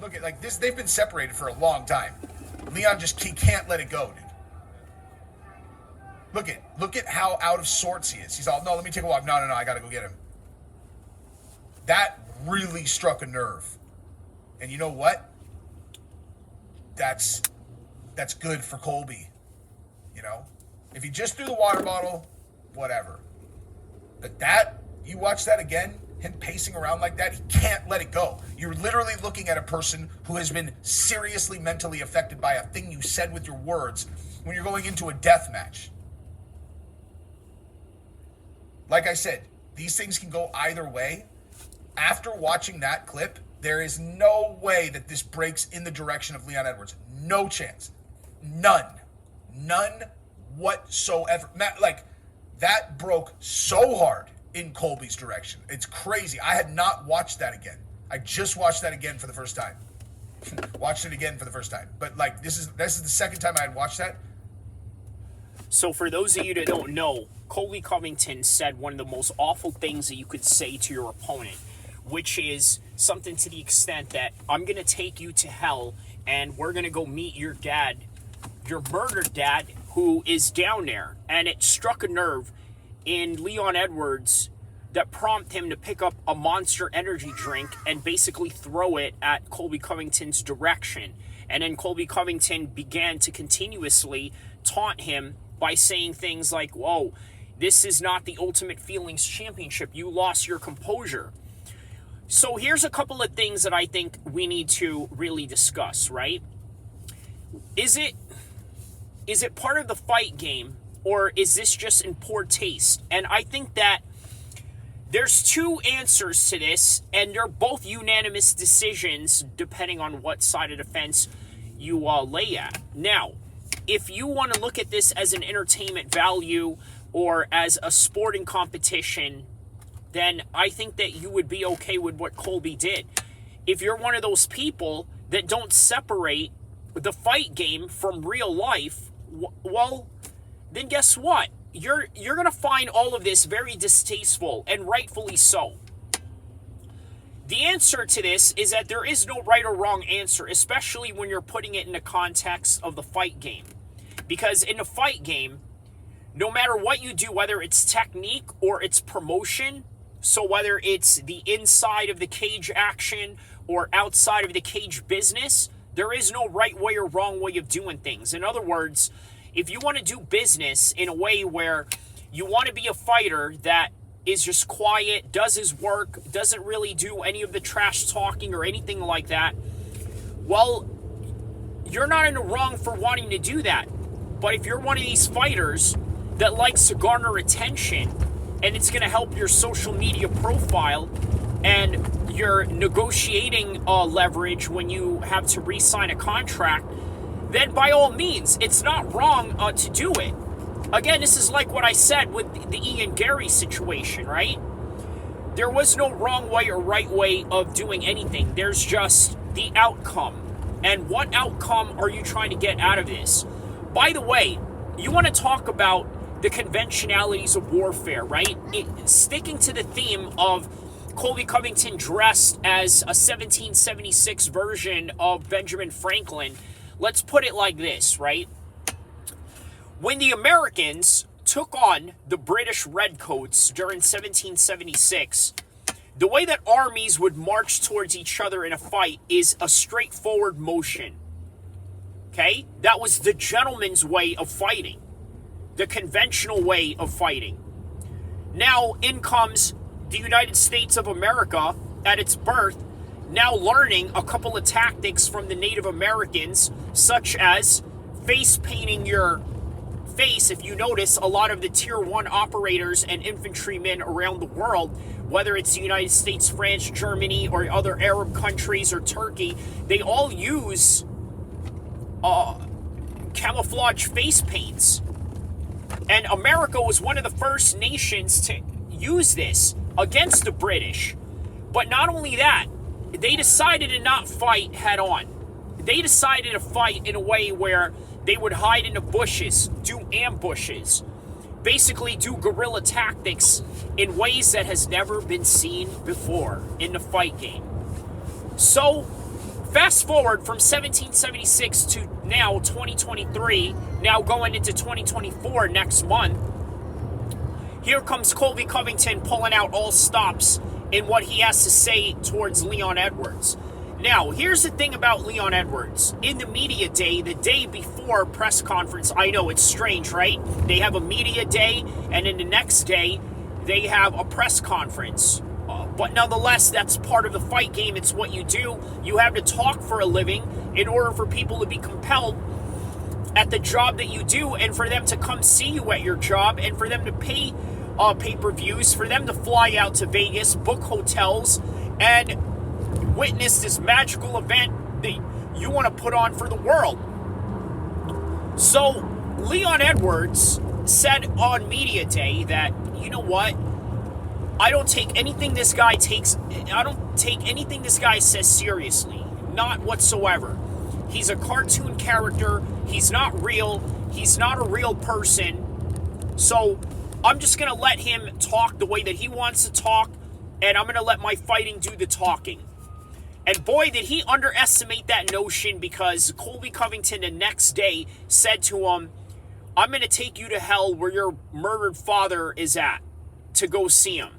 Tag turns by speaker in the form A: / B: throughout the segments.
A: look at like this. They've been separated for a long time. Leon he can't let it go, dude. Look at how out of sorts he is. He's all, no, let me take a walk. No, I gotta go get him. That really struck a nerve. And you know what? That's good for Colby. You know? If he just threw the water bottle, whatever. But you watch that again, him pacing around like that, he can't let it go. You're literally looking at a person who has been seriously mentally affected by a thing you said with your words when you're going into a death match. Like I said, these things can go either way. After watching that clip, there is no way that this breaks in the direction of Leon Edwards. No chance. None whatsoever. Like, that broke so hard in Colby's direction. It's crazy. I had not watched that again. I just watched that again for the first time. Watched it again for the first time. But, like, this is the second time I had watched that.
B: So for those of you that don't know, Colby Covington said one of the most awful things that you could say to your opponent, which is something to the extent that I'm going to take you to hell and we're going to go meet your dad, your murdered dad, who is down there. And it struck a nerve in Leon Edwards that prompted him to pick up a Monster energy drink and basically throw it at Colby Covington's direction. And then Colby Covington began to continuously taunt him by saying things like, whoa, this is not the Ultimate Feelings Championship. You lost your composure. So here's a couple of things that I think we need to really discuss, right? Is it part of the fight game, or is this just in poor taste? And I think that there's two answers to this, and they're both unanimous decisions depending on what side of the fence you lay at. Now, if you want to look at this as an entertainment value or as a sporting competition, then I think that you would be okay with what Colby did. If you're one of those people that don't separate the fight game from real life, well, then guess what? You're going to find all of this very distasteful, and rightfully so. The answer to this is that there is no right or wrong answer, especially when you're putting it in the context of the fight game. Because in the fight game, no matter what you do, whether it's technique or it's promotion, so whether it's the inside of the cage action or outside of the cage business, there is no right way or wrong way of doing things. In other words, if you want to do business in a way where you want to be a fighter that is just quiet, does his work, doesn't really do any of the trash talking or anything like that, well, you're not in the wrong for wanting to do that. But if you're one of these fighters that likes to garner attention, and it's going to help your social media profile and your negotiating leverage when you have to re-sign a contract, then by all means, it's not wrong to do it. Again, this is like what I said with the Ian Gary situation, right? There was no wrong way or right way of doing anything. There's just the outcome. And what outcome are you trying to get out of this? By the way, you want to talk about the conventionalities of warfare, right? Sticking to the theme of Colby Covington dressed as a 1776 version of Benjamin Franklin, let's put it like this, right? When the Americans took on the British Redcoats during 1776, the way that armies would march towards each other in a fight is a straightforward motion. Okay? That was the gentleman's way of fighting. The conventional way of fighting. Now in comes the United States of America at its birth, now learning a couple of tactics from the Native Americans, such as face painting your face. If you notice, a lot of the Tier 1 operators and infantrymen around the world, whether it's the United States, France, Germany, or other Arab countries, or Turkey, they all use camouflage face paints. And America was one of the first nations to use this against the British. But not only that, they decided to not fight head on. They decided to fight in a way where they would hide in the bushes, do ambushes, basically do guerrilla tactics in ways that has never been seen before in the fight game. So, Fast forward from 1776 to now 2023, now going into 2024 next month. Here comes Colby Covington pulling out all stops in what he has to say towards Leon Edwards. Now, here's the thing about Leon Edwards. In the media day, the day before press conference, I know it's strange, right? They have a media day, and then the next day, they have a press conference. But nonetheless, that's part of the fight game. It's what you do. You have to talk for a living in order for people to be compelled at the job that you do, and for them to come see you at your job, and for them to pay pay-per-views, for them to fly out to Vegas, book hotels, and witness this magical event that you want to put on for the world. So Leon Edwards said on media day that, you know what, I don't take anything this guy says seriously, not whatsoever. He's a cartoon character. He's not real. He's not a real person. So I'm just going to let him talk the way that he wants to talk, and I'm going to let my fighting do the talking. And boy, did he underestimate that notion, because Colby Covington the next day said to him, I'm going to take you to hell where your murdered father is at to go see him.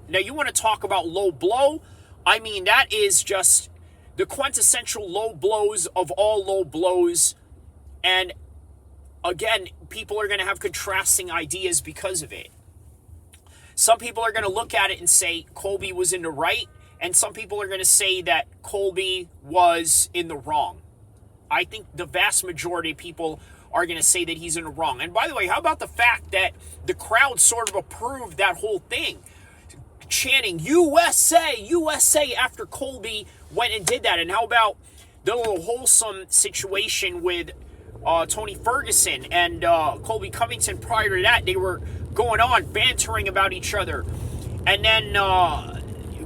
B: Now, you want to talk about low blow? I mean, that is just the quintessential low blows of all low blows. And again, people are going to have contrasting ideas because of it. Some people are going to look at it and say Colby was in the right, and some people are going to say that Colby was in the wrong. I think the vast majority of people are going to say that he's in the wrong. And by the way, how about the fact that the crowd sort of approved that whole thing, chanting USA, USA after Colby went and did that? And how about the little wholesome situation with Tony Ferguson and Colby Covington prior to that? They were going on, bantering about each other. And then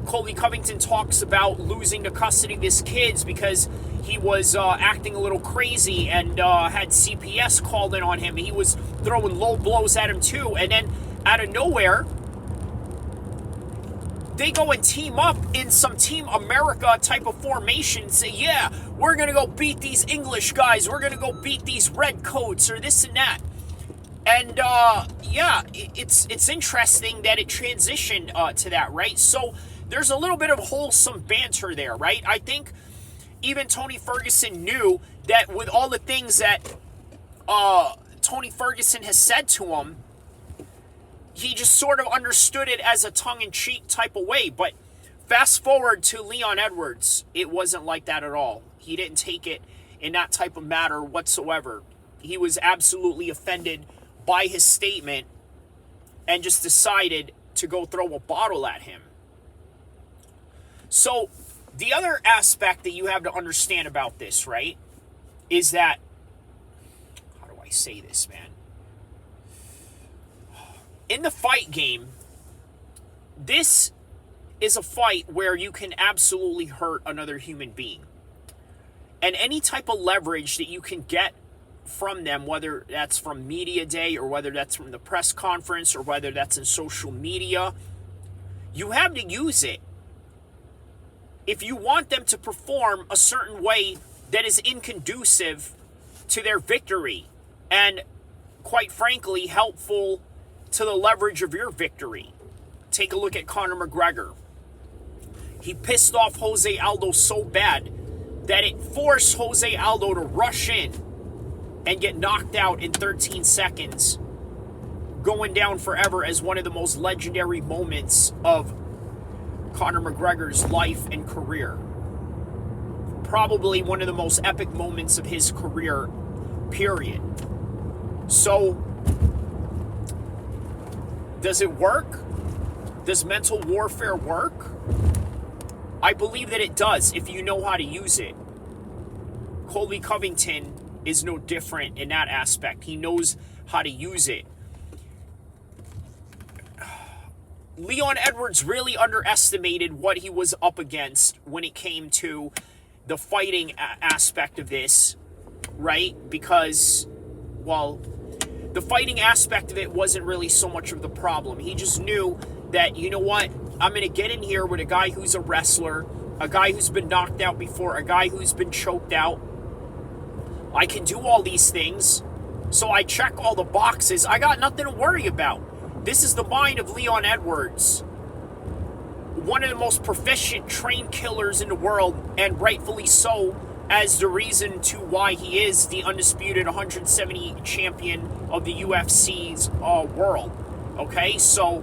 B: Colby Covington talks about losing the custody of his kids because he was acting a little crazy, and had CPS called in on him. He was throwing low blows at him too. And then out of nowhere, they go and team up in some Team America type of formation and say, yeah, we're going to go beat these English guys. We're going to go beat these red coats or this and that. And, yeah, it's interesting that it transitioned to that, right? So there's a little bit of wholesome banter there, right? I think even Tony Ferguson knew that with all the things that Tony Ferguson has said to him, he just sort of understood it as a tongue-in-cheek type of way. But fast forward to Leon Edwards, it wasn't like that at all. He didn't take it in that type of matter whatsoever. He was absolutely offended by his statement and just decided to go throw a bottle at him. So the other aspect that you have to understand about this, right, is that, how do I say this, man? In the fight game, this is a fight where you can absolutely hurt another human being. And any type of leverage that you can get from them, whether that's from media day or whether that's from the press conference or whether that's in social media, you have to use it if you want them to perform a certain way that is inconducive to their victory and, quite frankly, helpful to the leverage of your victory. Take a look at Conor McGregor. He pissed off Jose Aldo so bad that it forced Jose Aldo to rush in and get knocked out in 13 seconds, going down forever as one of the most legendary moments of Conor McGregor's life and career. Probably one of the most epic moments of his career, period. So, does it work? Does mental warfare work? I believe that it does if you know how to use it. Colby Covington is no different in that aspect. He knows how to use it. Leon Edwards really underestimated what he was up against when it came to the fighting aspect of this, right? Because, well, the fighting aspect of it wasn't really so much of the problem. He just knew that, you know what, I'm going to get in here with a guy who's a wrestler, a guy who's been knocked out before, a guy who's been choked out. I can do all these things, so I check all the boxes. I got nothing to worry about. This is the mind of Leon Edwards, one of the most proficient trained killers in the world, and rightfully so, as the reason to why he is the undisputed 170 champion of the UFC's world. Okay, so,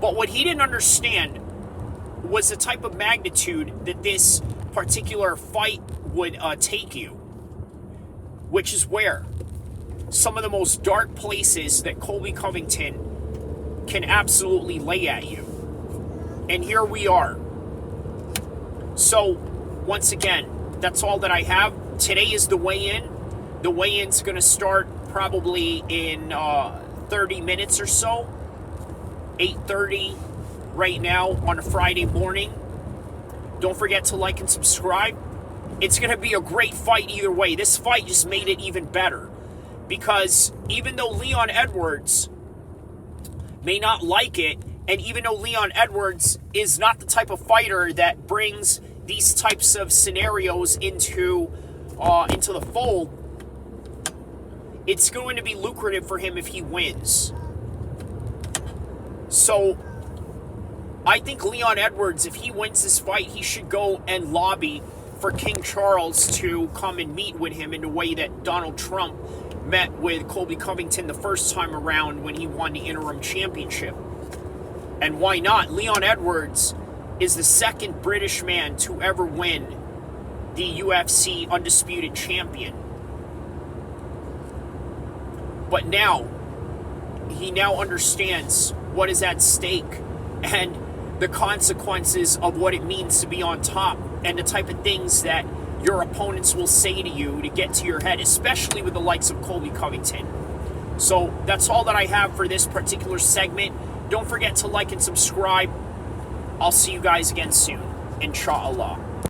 B: but what he didn't understand was the type of magnitude that this particular fight would take you, which is where some of the most dark places that Colby Covington can absolutely lay at you. And here we are. So, once again, that's all that I have. Today is the weigh-in. The weigh-in's going to start probably in 30 minutes or so. 8:30 right now on a Friday morning. Don't forget to like and subscribe. It's going to be a great fight either way. This fight just made it even better. Because even though Leon Edwards may not like it, and even though Leon Edwards is not the type of fighter that brings these types of scenarios into the fold, it's going to be lucrative for him if he wins. So, I think Leon Edwards, if he wins this fight, he should go and lobby for King Charles to come and meet with him in the way that Donald Trump met with Colby Covington the first time around when he won the interim championship. And why not? Leon Edwards is the second British man to ever win the UFC undisputed champion. But now, he now understands what is at stake and the consequences of what it means to be on top and the type of things that your opponents will say to you to get to your head, especially with the likes of Colby Covington. So that's all that I have for this particular segment. Don't forget to like and subscribe. I'll see you guys again soon, inshallah.